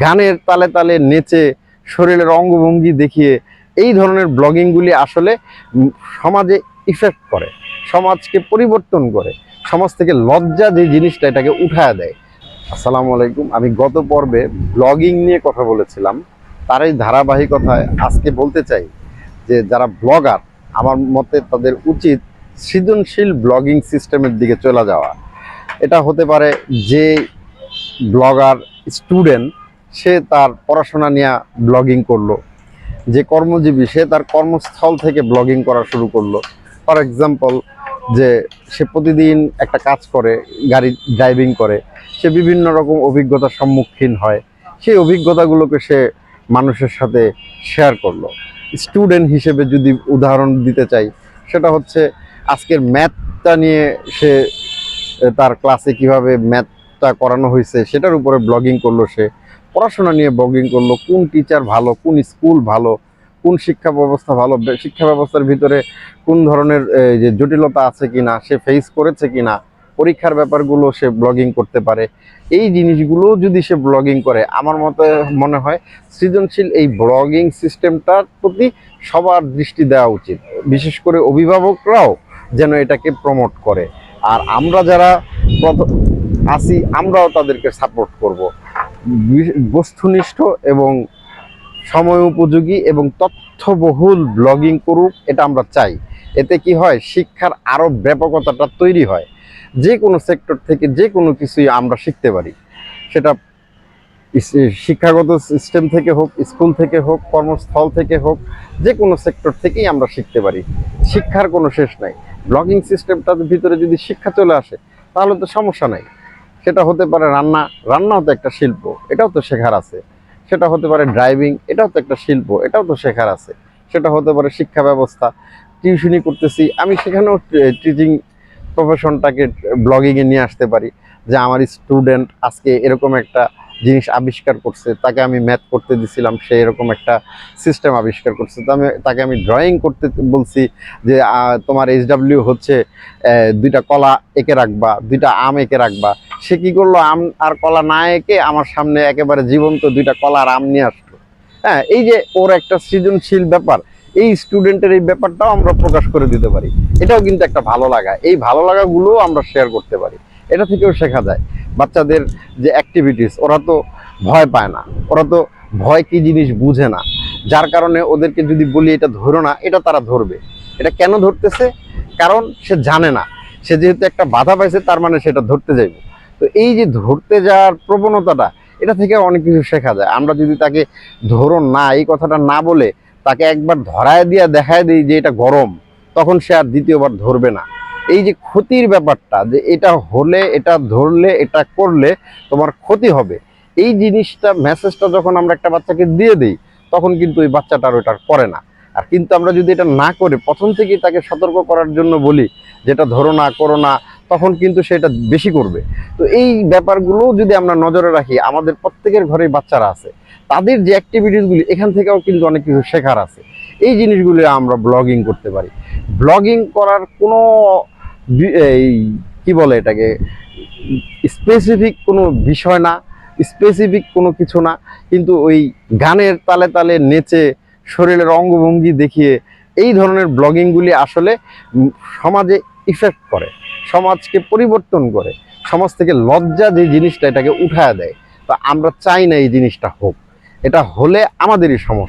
গানের তালে তালে নেচে শরীরের অঙ্গভঙ্গি দেখিয়ে এই ধরনের ব্লগিংগুলি আসলে সমাজে ইফেক্ট করে, সমাজকে পরিবর্তন করে, সমাজ থেকে লজ্জা যে জিনিসটা এটাকে উঠায় দেয়। আসসালামু আলাইকুম। আমি গত পর্বে ব্লগিং নিয়ে কথা বলেছিলাম, তারই ধারাবাহিকতায় আজকে বলতে চাই যে যারা ব্লগার, আমার মতে তাদের উচিত সৃজনশীল ব্লগিং সিস্টেমের দিকে চলে যাওয়া। এটা হতে পারে যে ব্লগার স্টুডেন্ট, সে তার পড়াশোনা নিয়ে ব্লগিং করলো, যে কর্মজীবী সে তার কর্মস্থল থেকে ব্লগিং করা শুরু করলো। ফর এক্সাম্পল, যে সে প্রতিদিন একটা কাজ করে, গাড়ি ড্রাইভিং করে, সে বিভিন্ন রকম অভিজ্ঞতার সম্মুখীন হয়, সেই অভিজ্ঞতাগুলোকে সে মানুষের সাথে শেয়ার করলো। স্টুডেন্ট হিসেবে যদি উদাহরণ দিতে চাই, সেটা হচ্ছে আজকের ম্যাথটা নিয়ে সে তার ক্লাসে কিভাবে ম্যাথটা করানো হয়েছে সেটার উপরে ব্লগিং করলো। সে পড়াশোনা নিয়ে ব্লগিং করলো, কোন টিচার ভালো, কোন স্কুল ভালো, কোন শিক্ষা ব্যবস্থা ভালো, শিক্ষা ব্যবস্থার ভিতরে কোন ধরনের যে জটিলতা আছে কিনা, সে ফেস করেছে কিনা, পরীক্ষার ব্যাপারগুলো সে ব্লগিং করতে পারে। এই জিনিসগুলো যদি সে ব্লগিং করে, আমার মনে হয় সৃজনশীল এই ব্লগিং সিস্টেমটার প্রতি সবার দৃষ্টি দেওয়া উচিত, বিশেষ করে অভিভাবকরাও যেন এটাকে প্রমোট করে। আর আমরা যারা আছি, আমরাও তাদেরকে সাপোর্ট করব। বস্তুনিষ্ঠ এবং সময় উপযোগী এবং তথ্যবহুল ব্লগিং করুক, এটা আমরা চাই। এতে কি হয়, শিক্ষার আরও ব্যাপকতাটা তৈরি হয়। যে কোনো সেক্টর থেকে যে কোনো কিছুই আমরা শিখতে পারি, সেটা শিক্ষাগত সিস্টেম থেকে হোক, স্কুল থেকে হোক, কর্মস্থল থেকে হোক, যে কোনো সেক্টর থেকেই আমরা শিখতে পারি। শিক্ষার কোনো শেষ নাই। ব্লগিং সিস্টেমটার ভিতরে যদি শিক্ষা চলে আসে, তাহলে তো সমস্যা নাই। সেটা হতে পারে রান্না, রান্নাও তো একটা শিল্প, এটাও তো শেখার আছে। সেটা হতে পারে ড্রাইভিং, এটাও তো একটা শিল্প, এটাও তো শেখার আছে। সেটা হতে পারে শিক্ষা ব্যবস্থা, টিউশনি করতেছি আমি, সেখানেও টিচিং প্রফেশনটাকে ব্লগিংয়ে নিয়ে আসতে পারি। যে আমার স্টুডেন্ট আজকে এরকম একটা জিনিস আবিষ্কার করছে, তাকে আমি ম্যাথ করতে দিছিলাম, সে এরকম একটা সিস্টেম আবিষ্কার করছে, তো তাকে আমি ড্রয়িং করতে বলছি যে তোমার HW হচ্ছে দুইটা কলা এঁকে রাখবা, দুইটা আম এঁকে রাখবা। সে কি করলো, আম আর কলা না এঁকে আমার সামনে একেবারে জীবন্ত দুইটা কলা আর আম নিয়ে আসলো। হ্যাঁ, এই যে ওর একটা সৃজনশীল ব্যাপার, এই স্টুডেন্টের এই ব্যাপারটাও আমরা প্রকাশ করে দিতে পারি। এটাও কিন্তু একটা ভালো লাগা, এই ভালো লাগাগুলোও আমরা শেয়ার করতে পারি। এটা থেকেও শেখা যায়। বাচ্চাদের যে অ্যাক্টিভিটিস, ওরা তো ভয় পায় না, ওরা তো ভয় কি জিনিস বুঝে না, যার কারণে ওদেরকে যদি বলি এটা ধরো না, এটা তারা ধরবে। এটা কেন ধরতেছে? কারণ সে জানে না, সে যেহেতু একটা বাধা পাইছে, তার মানে সেটা ধরতে যাইব। তো এই যে ধরতে যাওয়ার প্রবণতাটা, এটা থেকে অনেক কিছু শেখা যায়। আমরা যদি তাকে ধরো না এই কথাটা না বলে তাকে একবার ধরায় দিয়ে দেখায় দিই যে এটা গরম, তখন সে আর দ্বিতীয়বার ধরবে না। এই যে ক্ষতির ব্যাপারটা, যে এটা হলে, এটা ধরলে, এটা করলে তোমার ক্ষতি হবে, এই জিনিসটা মেসেজটা যখন আমরা একটা বাচ্চাকে দিয়ে দিই, তখন কিন্তু ওই বাচ্চাটা আর ওটা করে না। আর কিন্তু আমরা যদি এটা না করে প্রথম থেকেই তাকে সতর্ক করার জন্য বলি যেটা ধরো না, করো না, তখন কিন্তু সেটা বেশি করবে। তো এই ব্যাপারগুলো যদি আমরা নজরে রাখি, আমাদের প্রত্যেকের ঘরেই বাচ্চারা আছে, তাদের যে অ্যাক্টিভিটিসগুলি, এখান থেকেও কিন্তু অনেক কিছু শেখার আছে। এই জিনিসগুলি আমরা ব্লগিং করতে পারি। ব্লগিং করার কোনো এই কি বলে এটাকে, স্পেসিফিক কোনো বিষয় না, স্পেসিফিক কোনো কিছু না, কিন্তু ওই গানের তালে তালে নেচে শরীরের অঙ্গভঙ্গি দেখিয়ে এই ধরনের ব্লগিংগুলি আসলে সমাজে ইফেক্ট করে, সমাজকে পরিবর্তন করে, সমাজ থেকে লজ্জা যে জিনিসটা এটাকে উঠায় দেয়। তো আমরা চাই না এই জিনিসটা হোক। এটা হলে আমাদেরই সমস্যা।